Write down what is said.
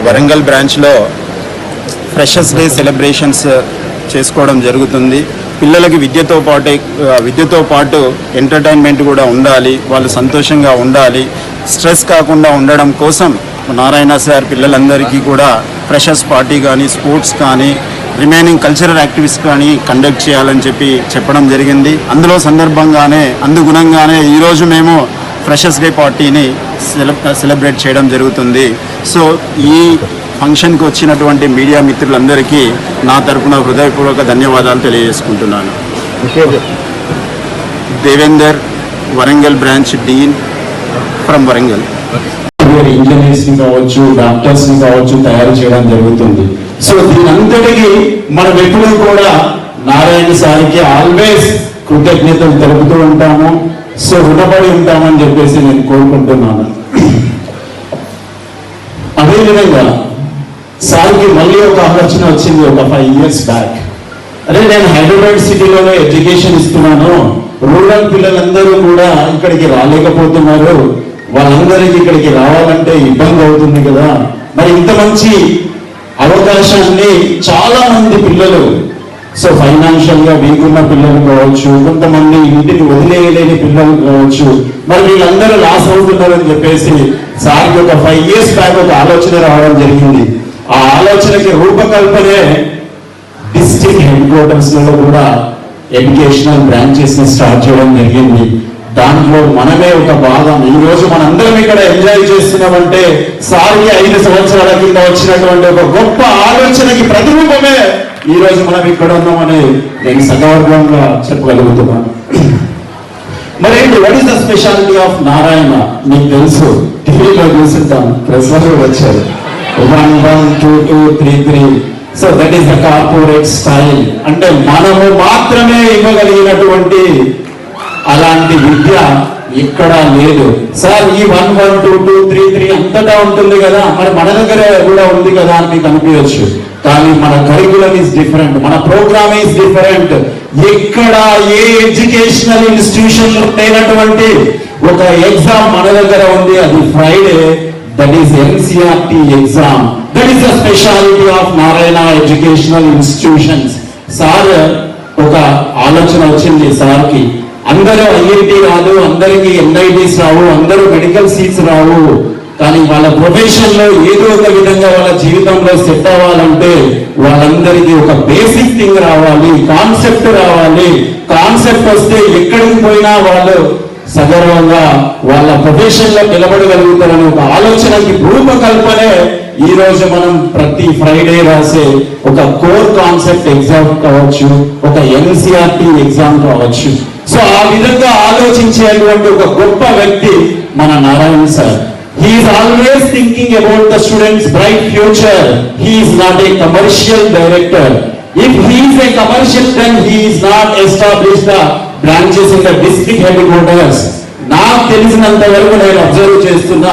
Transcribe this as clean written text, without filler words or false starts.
వరంగల్ బ్రాంచ్లో freshers day celebrations చేసుకోవడం జరుగుతుంది. పిల్లలకి విద్యతో పాటు ఎంటర్టైన్మెంట్ కూడా ఉండాలి, వాళ్ళు సంతోషంగా ఉండాలి, స్ట్రెస్ కాకుండా ఉండడం కోసం నారాయణ సార్ పిల్లలందరికీ కూడా ఫ్రెషర్స్ పార్టీ కానీ స్పోర్ట్స్ కానీ రిమైనింగ్ కల్చరల్ యాక్టివిటీస్ కానీ కండక్ట్ చేయాలని చెప్పడం జరిగింది. అందుగుణంగానే ఈరోజు మేము ఫ్రెషర్స్ డే పార్టీని సెలబ్రేట్ చేయడం జరుగుతుంది. సో ఈ ఫంక్షన్కి వచ్చినటువంటి మీడియా మిత్రులందరికీ నా తరపున హృదయపూర్వక ధన్యవాదాలు తెలియజేసుకుంటున్నాను. Devender, Warangal branch dean from Warangal. ఇంజనీర్స్ని కావచ్చు, డాక్టర్స్ని కావచ్చు తయారు చేయడం జరుగుతుంది. సో దీనంతటికీ మనం ఎప్పుడూ కూడా నారాయణ సార్కి ఆల్వేస్ కృతజ్ఞతలు తెలుపుతూ ఉంటాము. సో రుణపడి ఉంటామని చెప్పేసి నేను కోరుకుంటున్నాను. అదేవిధంగా సార్కి మళ్ళీ ఒక ఆలోచన వచ్చింది ఒక 5 years బ్యాక్. అదే నేను హైదరాబాద్ సిటీలోనే ఎడ్యుకేషన్ ఇస్తున్నాను, రూరల్ పిల్లలందరూ కూడా ఇక్కడికి రాలేకపోతున్నారు, వాళ్ళందరికీ ఇక్కడికి రావాలంటే ఇబ్బంది అవుతుంది కదా, మరి ఇంత మంచి అవకాశాన్ని చాలా మంది పిల్లలు, సో ఫైనాన్షియల్ గా వీక్ ఉన్న పిల్లలు కావచ్చు, కొంతమంది ఇంటిని వదిలేయలేని పిల్లలు కావచ్చు, మరి వీళ్ళందరూ లాస్ అవుతున్నారని చెప్పేసి సార్కి ఒక 5 years బ్యాక్ ఒక ఆలోచన రావడం జరిగింది. ఆ ఆలోచనకి రూపకల్పనే డిస్ట్రిక్ట్ హెడ్ క్వార్టర్స్ లో కూడా ఎడ్యుకేషనల్ బ్రాంచెస్ ని స్టార్ట్ చేయడం జరిగింది. దాంట్లో మనమే ఒక భాగం. ఈ రోజు మనందరం ఇక్కడ ఎంజాయ్ చేస్తున్నామంటే సార్కి 5 సంవత్సరాల కింద వచ్చినటువంటి ఒక గొప్ప ఆలోచనకి ప్రతిరూపమే ఈ రోజు మనం ఇక్కడ ఉన్నామని నేను సగర్వంగా చెప్పగలుగుతున్నాను. మరేంటి, what is the speciality of Narayana? మీకు తెలుసు, టీవీలో చూస్తుంటాం, ప్రెస్ లో వచ్చారు 1 1 2 2 3 3. So that is the corporate style. అంటే మనము మాత్రమే ఇవ్వగలిగినటువంటి అలాంటి విద్య ఎక్కడా లేదు. సార్ ఈ 1 1 2 2 3 3 అంతటా ఉంటుంది కదా, మరి మన దగ్గర కూడా ఉంది కదా అని మీకు అనిపించచ్చు. కానీ మన కరికులం ఈజ్ డిఫరెంట్, మన ప్రోగ్రామ్ ఈజ్ డిఫరెంట్. ఎక్కడ ఏ ఎడ్యుకేషనల్ ఇన్స్టిట్యూషన్ లేనటువంటి ఒక ఎగ్జామ్ మన దగ్గర ఉంది, అది Friday. That is NCERT exam. That is the speciality of Narayana educational institutions. Sir ఒక ఆలోచన వచ్చింది సార్కి, అందరూ IIT రాదు, అందరికీ NITs రావు, అందరూ మెడికల్ సీట్స్ రావు, కానీ వాళ్ళ ప్రొఫెషన్ లో ఏదో ఒక విధంగా వాళ్ళ జీవితంలో సెట్ అవ్వాలంటే వాళ్ళందరికీ ఒక బేసిక్ థింగ్ రావాలి, కాన్సెప్ట్ రావాలి. కాన్సెప్ట్ వస్తే ఎక్కడికి పోయినా వాళ్ళు సగర్వంగా వాళ్ళ ప్రొఫెషన్ లో నిలబడగలుగుతారని ఒక ఆలోచనకి రూపకల్పనే ఈ రోజు మనం ప్రతి ఫ్రైడే రాసే ఒక కోర్ కాన్సెప్ట్ ఎగ్జామ్ కావచ్చు, ఒక NCERT ఎగ్జామ్ కావచ్చు. సో ఆ విధంగా ఆలోచించేటువంటి ఒక గొప్ప వ్యక్తి మన Narayana sir. He is always thinking about the students' bright future. He is not a commercial director. If he is a commercial, then he is not established the branches in the district headquarters. నాకు తెలిసినంత వరకు నేను observe చేస్తున్నా.